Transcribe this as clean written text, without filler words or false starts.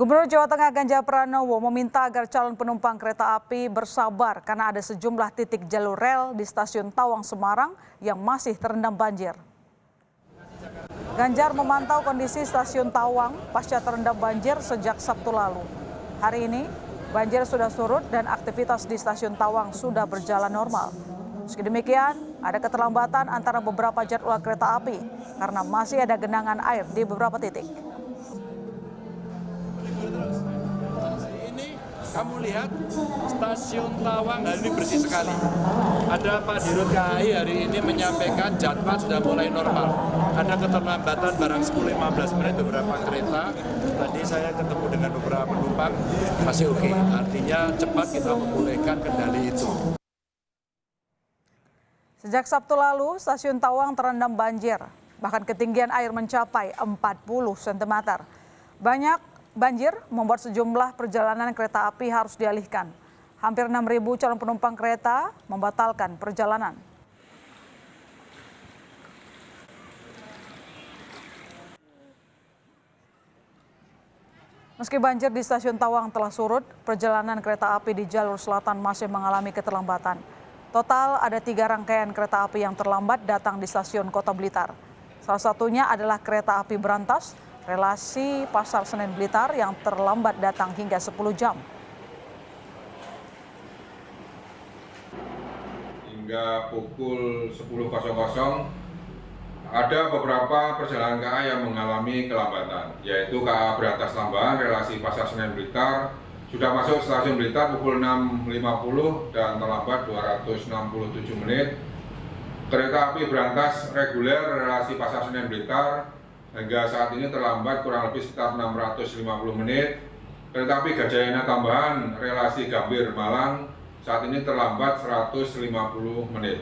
Gubernur Jawa Tengah Ganjar Pranowo meminta agar calon penumpang kereta api bersabar karena ada sejumlah titik jalur rel di stasiun Tawang Semarang yang masih terendam banjir. Ganjar memantau kondisi stasiun Tawang pasca terendam banjir sejak Sabtu lalu. Hari ini, banjir sudah surut dan aktivitas di stasiun Tawang sudah berjalan normal. Meski demikian, ada keterlambatan antara beberapa jadwal kereta api karena masih ada genangan air di beberapa titik. Ini kamu lihat stasiun Tawang hari ini bersih sekali. Ada Pak Dirut KAI hari ini menyampaikan jadwal sudah mulai normal. Ada keterlambatan barang 10-15 menit beberapa kereta. Tadi saya ketemu dengan beberapa penumpang masih oke. Artinya cepat kita memulihkan kendali itu. Sejak Sabtu lalu, stasiun Tawang terendam banjir. Bahkan ketinggian air mencapai 40 cm. Banjir membuat sejumlah perjalanan kereta api harus dialihkan. Hampir 6.000 calon penumpang kereta membatalkan perjalanan. Meski banjir di stasiun Tawang telah surut, perjalanan kereta api di jalur selatan masih mengalami keterlambatan. Total ada 3 rangkaian kereta api yang terlambat datang di stasiun Kota Blitar. Salah satunya adalah kereta api berantas, relasi Pasar Senen Blitar yang terlambat datang hingga 10 jam. Hingga pukul 10.00 ada beberapa perjalanan KA yang mengalami kelambatan, yaitu KA Berantas Tambahan relasi Pasar Senen Blitar sudah masuk stasiun Blitar pukul 6.50 dan terlambat 267 menit. Kereta api Berantas reguler relasi Pasar Senen Blitar hingga saat ini terlambat kurang lebih sekitar 650 menit. Kereta api Gajayana Tambahan relasi Gambir Malang saat ini terlambat 150 menit.